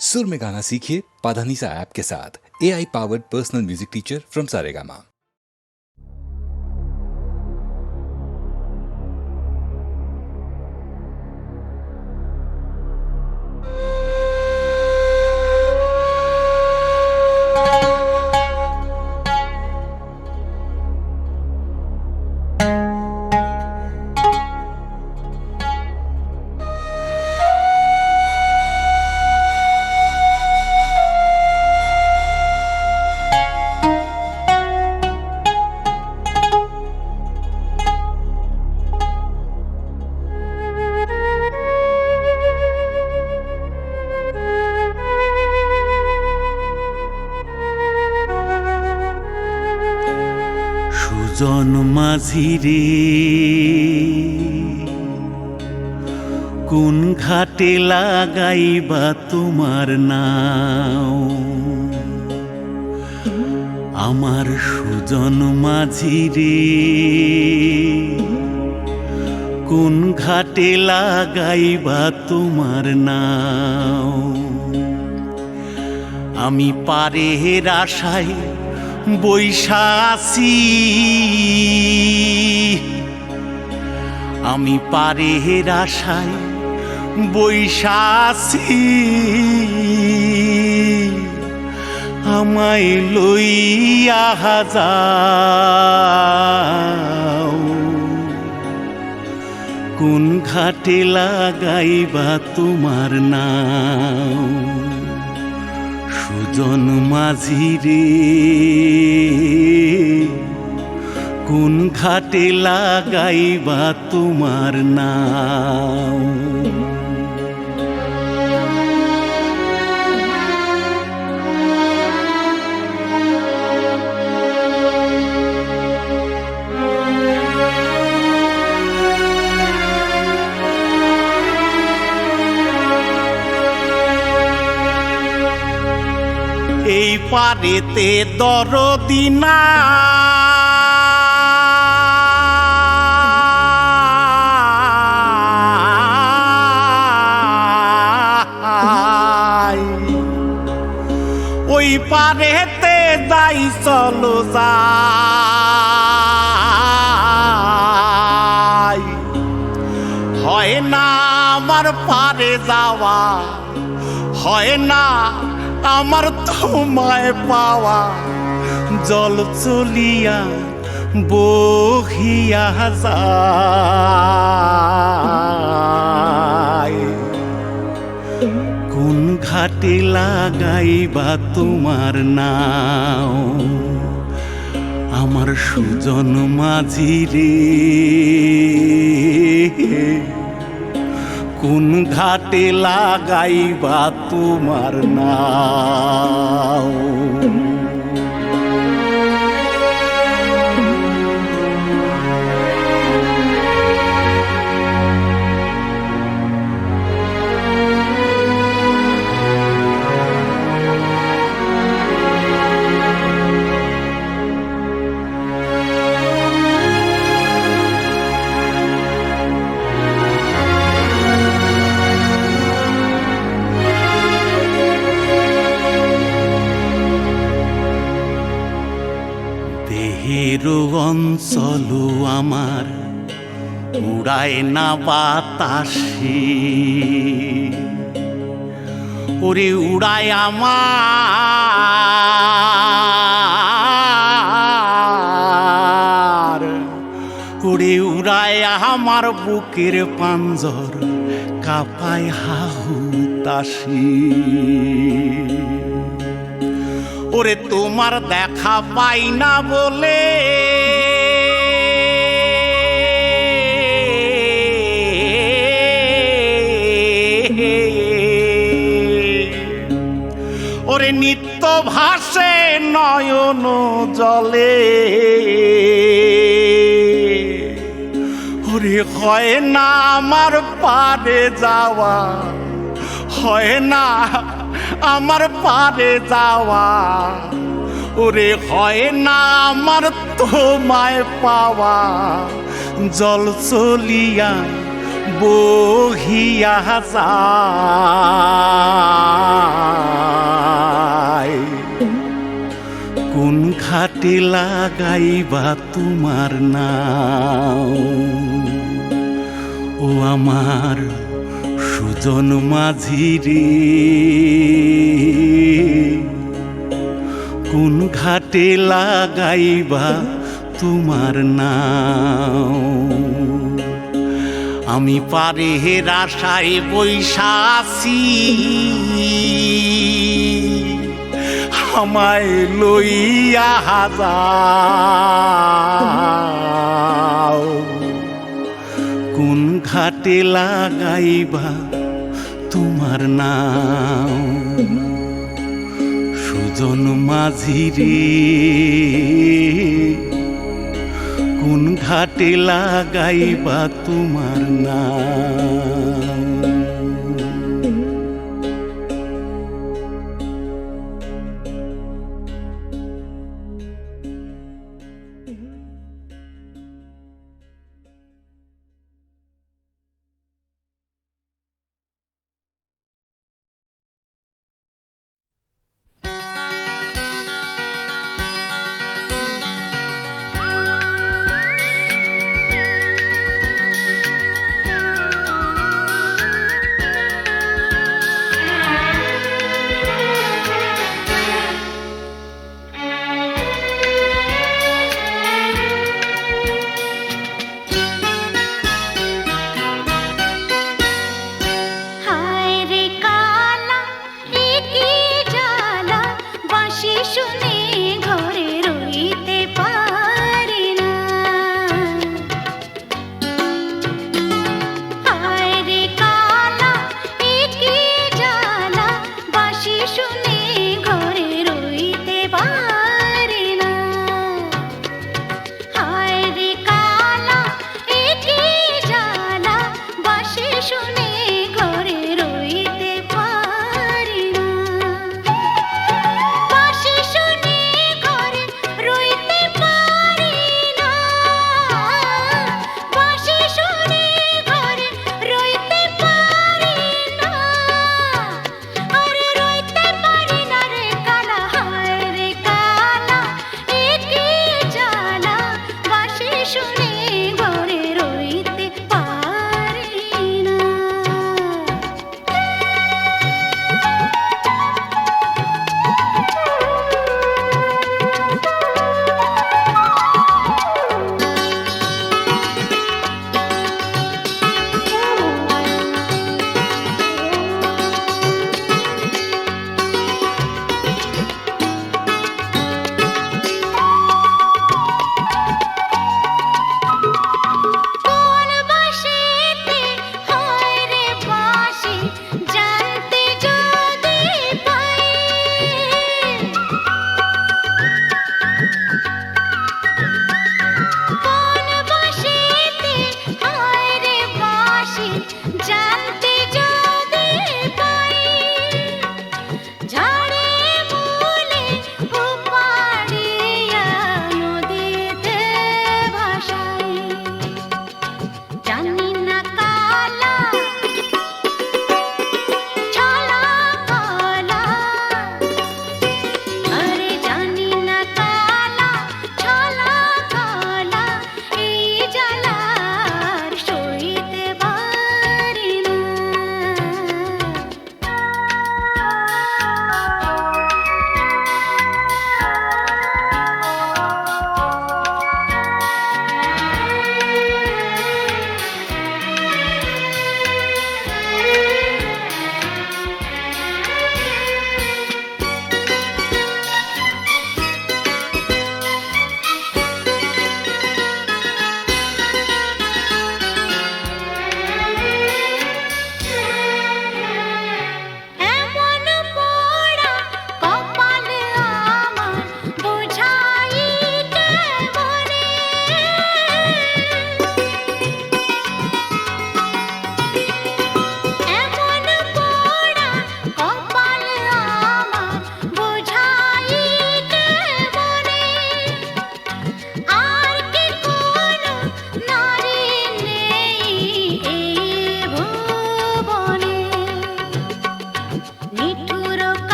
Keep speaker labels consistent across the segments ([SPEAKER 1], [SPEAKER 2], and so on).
[SPEAKER 1] सुर में गाना सीखिए पाधानीसा ऐप के साथ। AI powered personal music teacher from Saregama.
[SPEAKER 2] সুজন মাঝি রে কোন ঘাটে লাগাইবা তোমার নাও, আমার সুজন মাঝি রে কোন ঘাটে লাগাইবা তোমার নাও। আমি পারের আশায় বৈশা আছি, আমি পারের আশায় বৈশা আছি, আমায় লইয়া যাও, কোন ঘাটে লাগাইবা তোমার নাও। সুজন মাঝি রে কোন ঘাটে লাগাইবা তোমার নাও। এই পারেতে দরদি নাই, ওই পারেতে যাই চলো যাই, হয় না আমার পারে যাওয়া, হয় না আমার তোমায় পাওয়া, জল চলিয়া বহিয়া যায়, কোন ঘাটে লাগাইবা তোমার নাও। আমার সুজন মাঝি রে কোন ঘাটে লাগাইবা তোমার নাও। দেহেরও অঞ্চল আমার উড়ায় না বাতাসে, ওরে উড়ায় আমার, ওরে উড়ায় আমার বুকের পাঞ্জর কাঁপায় হাহুতাশি, ওরে তোমার দেখা পাই না বলে ওরে নিত্য ভাসে নয়ন জলে, ওরে হয় না আমার পারে যাওয়া, হয় না আমার পারে যাওয়া, ওরে হয় না আমার তোমায় পাওয়া, জল চলিয়া বহিয়া যায়। ঘাটে লাগাইবা তোমার নাম ও আমার সুজন মাঝি রে কোন ঘাটে লাগাইবা তোমার নাম আমি পারে আশায় বৈশাসী আমায় লইয়া যাও কোন ঘাটে লাগাইবা তোমার নাম সুজন মাঝি রে কোন ঘাটে লাগাইবা তোমার নাম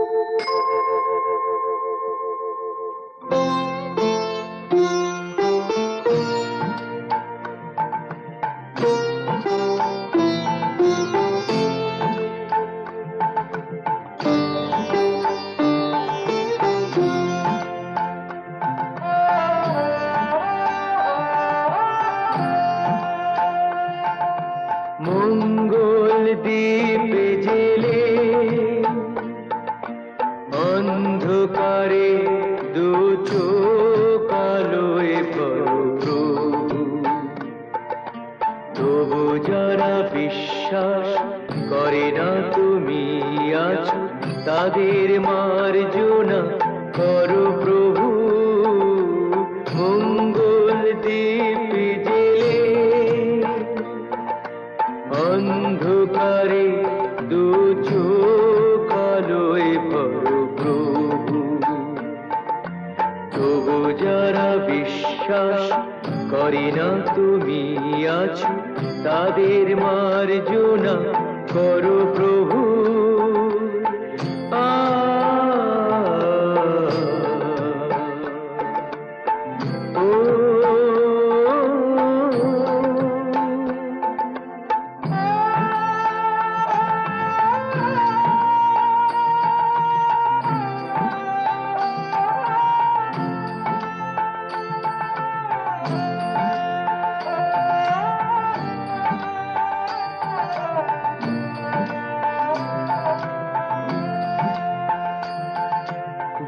[SPEAKER 3] মঙ্গল দ্বীপে জেলে অন্ধকারে দু চোখ আলোয় প্রভু, তবু যারা বিশ্বাস করে না তুমি আছো, তাদের মার্জনা করো প্রভু। মঙ্গল দ্বীপে জেলে অন্ধকারে দু চোখ আলোয় ভরো প্রভু, তবু যারা বিশ্বাস করে না তুমি আছো, তাদের মার্জনা করো প্রভু।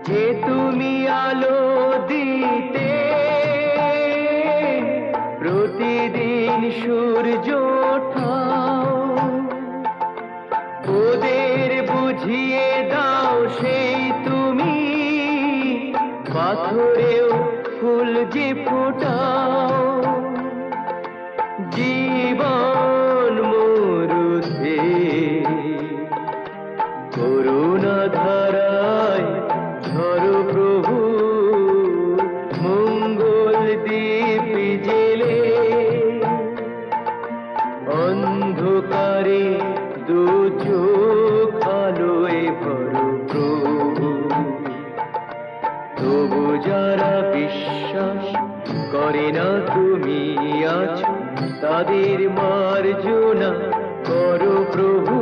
[SPEAKER 3] যে তুমি আলো দিতে প্রতিদিন সূর্য ওঠাও, ওদের বুঝিয়ে দাও সেই তুমি পাথরেও ফুল যে ফোটাও। জীবন মরুতে করুণা ধারায় ধরো প্রভু। মঙ্গল দ্বীপ জেলে অন্ধকারে দু চোখ আলোয় ভরো প্রভু, তবু যারা বিশ্বাস করে না তুমি আছো, তাদের মার্জনা করো প্রভু।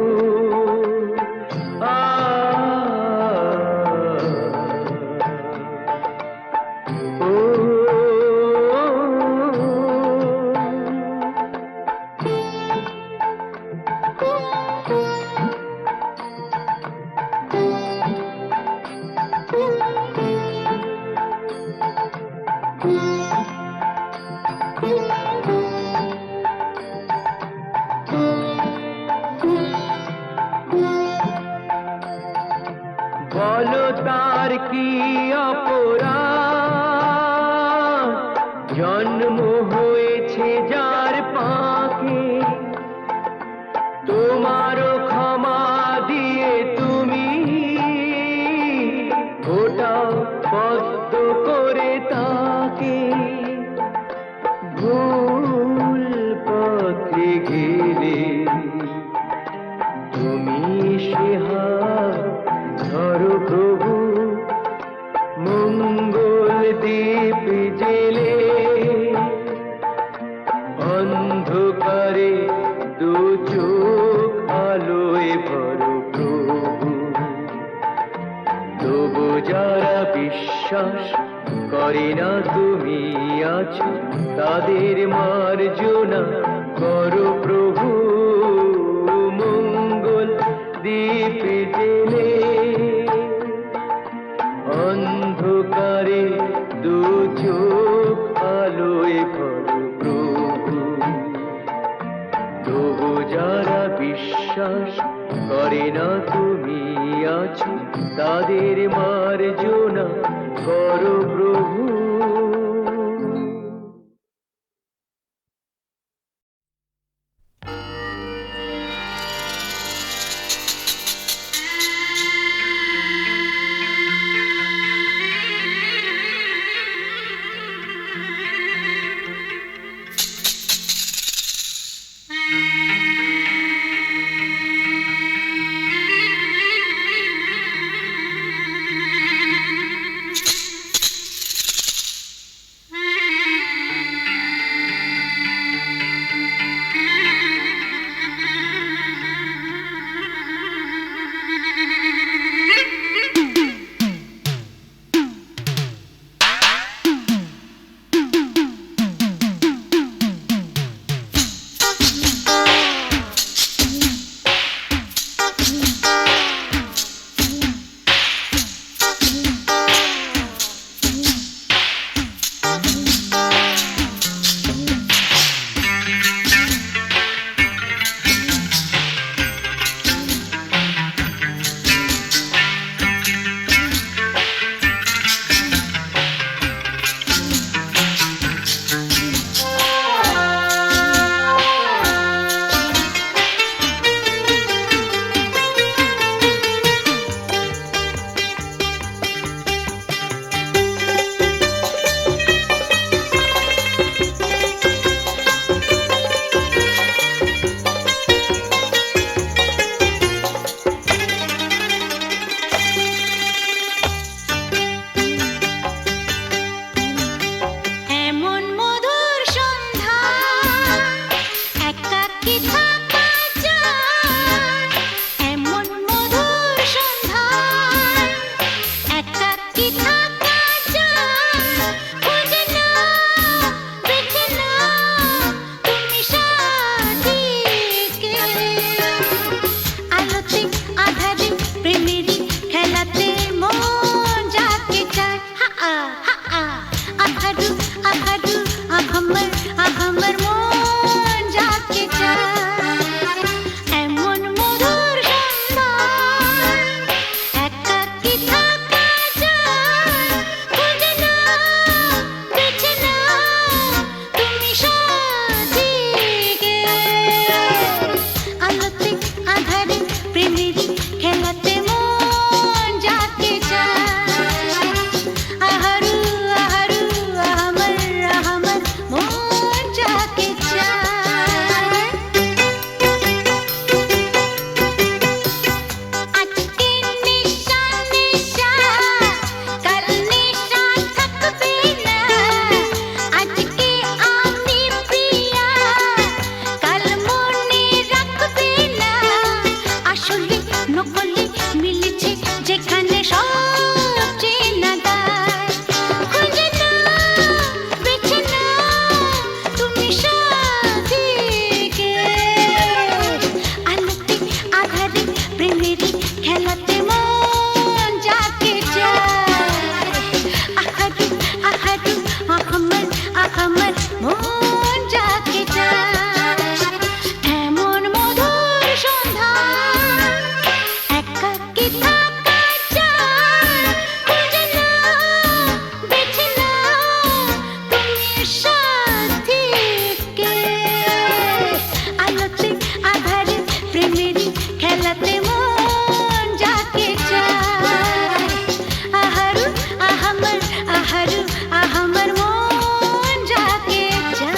[SPEAKER 3] বলো তার কি অপরাধ, জন্ম হয়েছে যার পাকে, তোমারও ক্ষমা দিয়ে তুমি ওটাও পদ্ম করে তাকে। ভুল পথে গেলে তুমি সে হাত ধরো প্রভু। মঙ্গল দ্বীপ জেলে অন্ধকারে দু চোখ আলোয় ভরো প্রভু, তবু যারা বিশ্বাস করে না তুমি আছো, তাদের মার্জনা করো প্রভু। মঙ্গল দ্বীপ জেলে অন্ধকারে দু চোখ আলোয় ভরো প্রভু, তবু যারা বিশ্বাস করে না তুমি আছো, তাদের মার্জনা করো প্রভু।
[SPEAKER 4] সব চেনা দায়। খুঁজে নাও, বেছে নাও তুমি সাথীকে। আলোতে আঁধারে প্রেমেরই খেলাতে মন যাকে চায়। আহারু আহারু আহমর আহমর মন যাকে চায়। এমন মধুর সন্ধ্যা একাকী থাকা চায়। খুঁজে নাও, বেছে নাও তুমি সাথীকে। আলোতে আঁধারে প্রেমেরই খেলাতে মন যাকে চায়। আহারু আহমর আহারু আহমর মন যাকে চায়।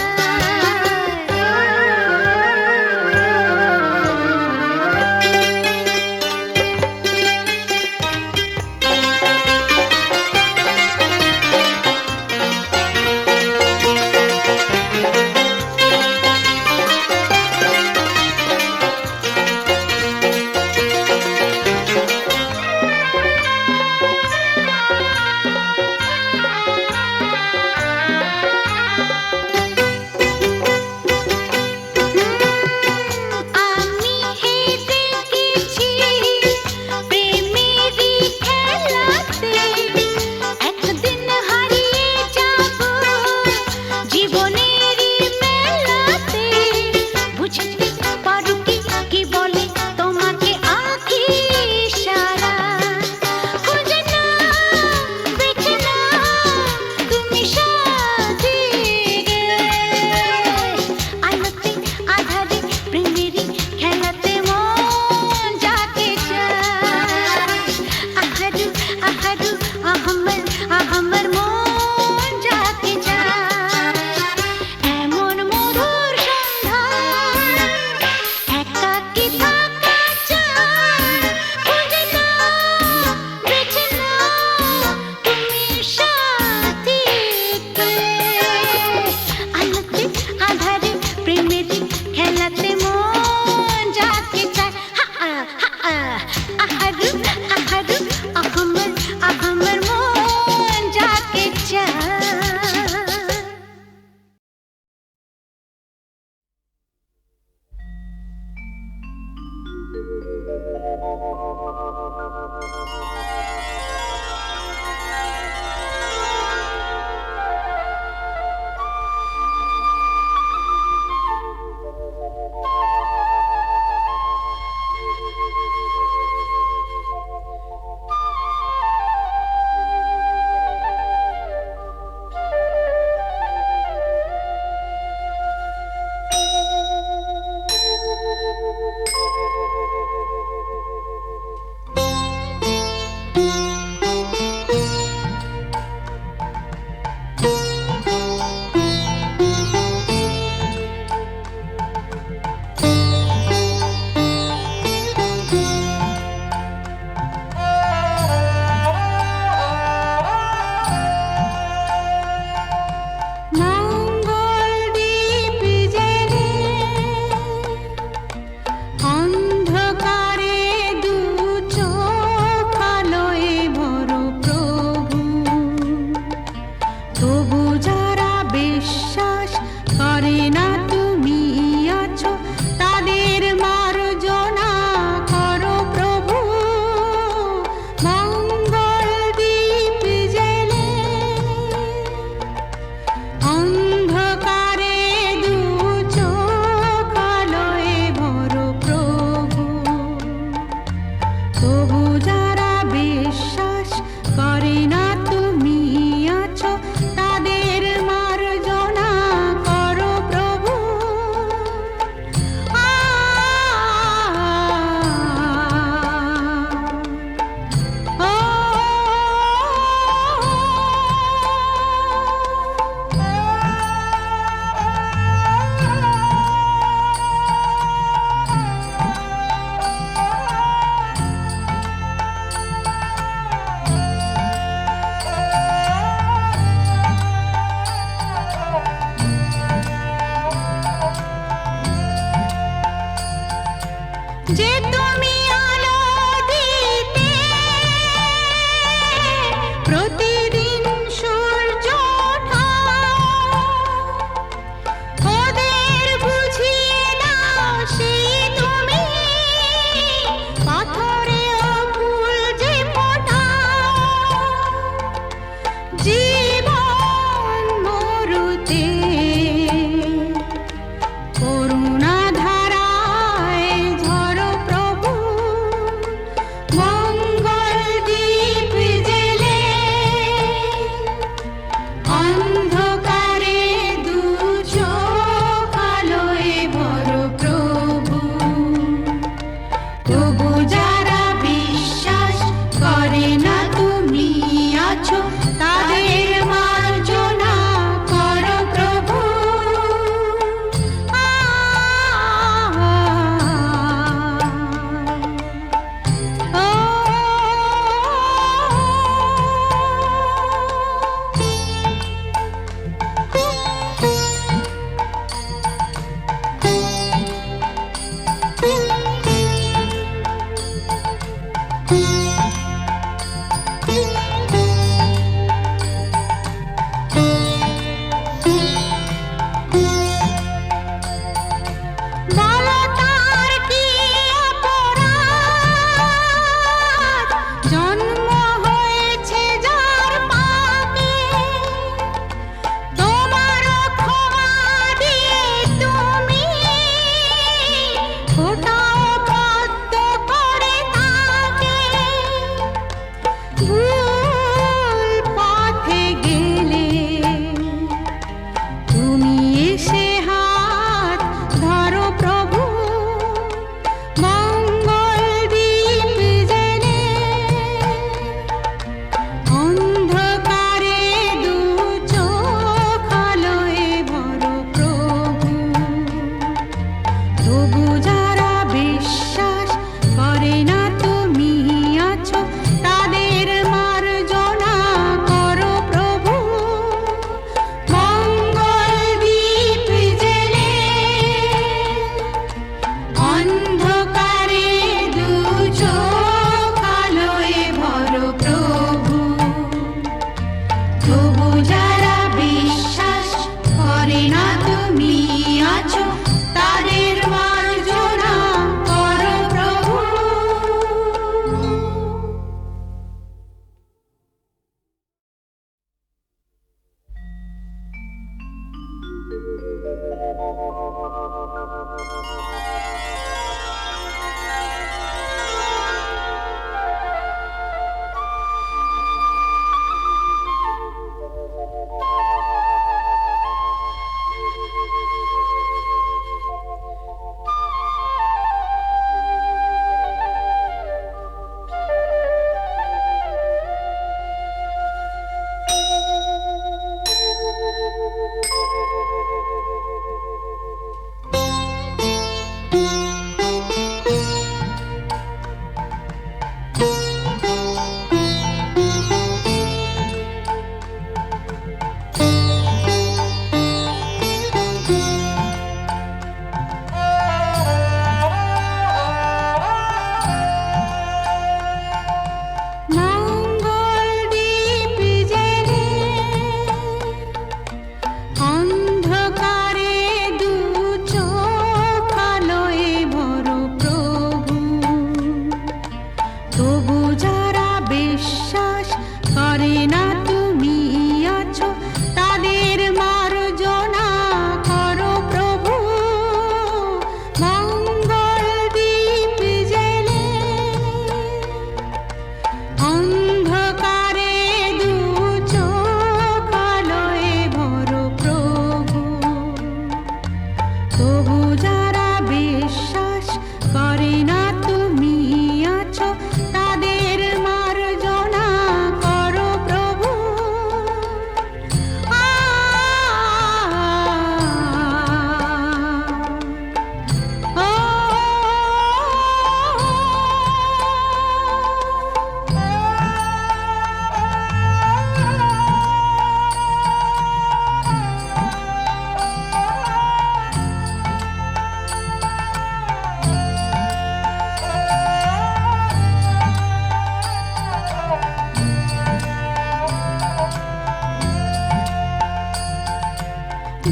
[SPEAKER 4] আমি হেরে গেছি প্রেমেরই খেলাতে। একদিন হারিয়ে যাব জীবনেরই মেলাতে। বুঝতে পারো কি কি বলে তোমাকে আঁখি ইশারা। খুঁজে নাও, বেছে নাও তুমি সাথীকে। আলোতে আঁধারে প্রেমেরই খেলাতে মন যাকে চায়। আহারু আহারু আহমর আহমর মন যাকে চায়। এমন মধুর সন্ধ্যা একাকী থাকা চায়। খুঁজে নাও, বেছে নাও তুমি সাথীকে। আলোতে আঁধারে প্রেমেরই খেলাতে মন যাকে চায়। আহারু আহারু আহমর আহমর মন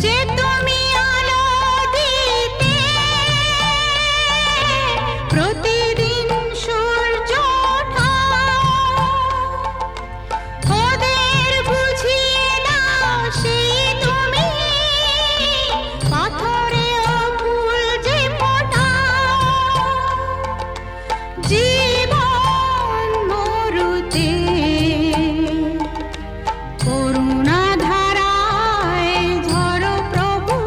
[SPEAKER 4] যে তুমি আলো দিতে প্রতিদিন সূর্য ওঠাও, ওদের বুঝিয়ে দাও সেই তুমি পাথরেও ফুল যে ফোটাও। জীবন মরুতে করুণা ধারায় ঝরো প্রভু,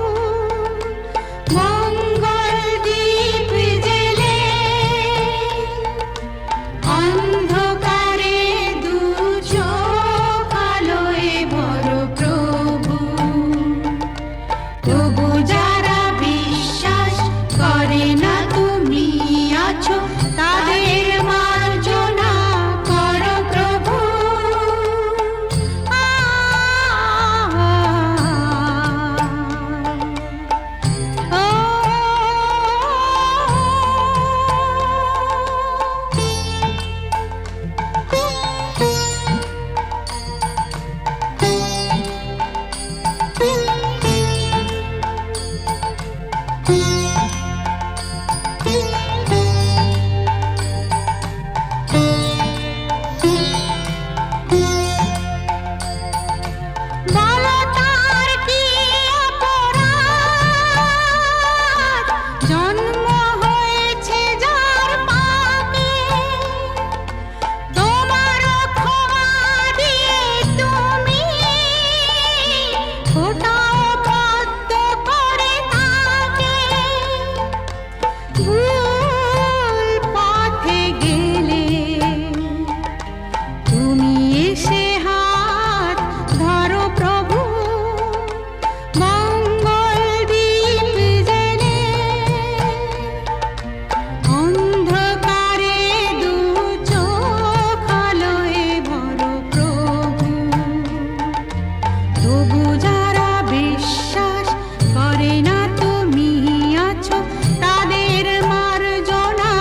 [SPEAKER 4] মঙ্গল দীপ জেলে অন্ধকারে দু চোখ আলোয় ভরো প্রভু। তবু যারা বিশ্বাস করে না তুমি আছো, তাদের মার্জনা করো প্রভু। বলো তার কি অপরাধ, জন্ম হয়েছে যার পাপে, তোমার ক্ষমা দিয়ে তুমি ফোটাও পদ্ম করে তাকে। ভুল পথে গেলে তুমি এসে হাত ধরো প্রভু, মঙ্গল দীপ জেলে অন্ধকারে দু চোখ আলোয় ভরো প্রভু। তবু যারা বিশ্বাস করে না তুমি আছো, তাদের মার্জনা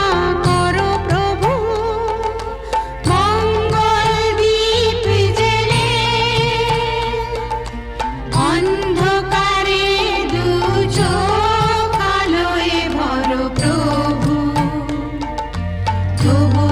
[SPEAKER 4] করো প্রভু। মঙ্গল দীপ জেলে অন্ধকারে দু চোখ আলোয় ভরো প্রভু। তবু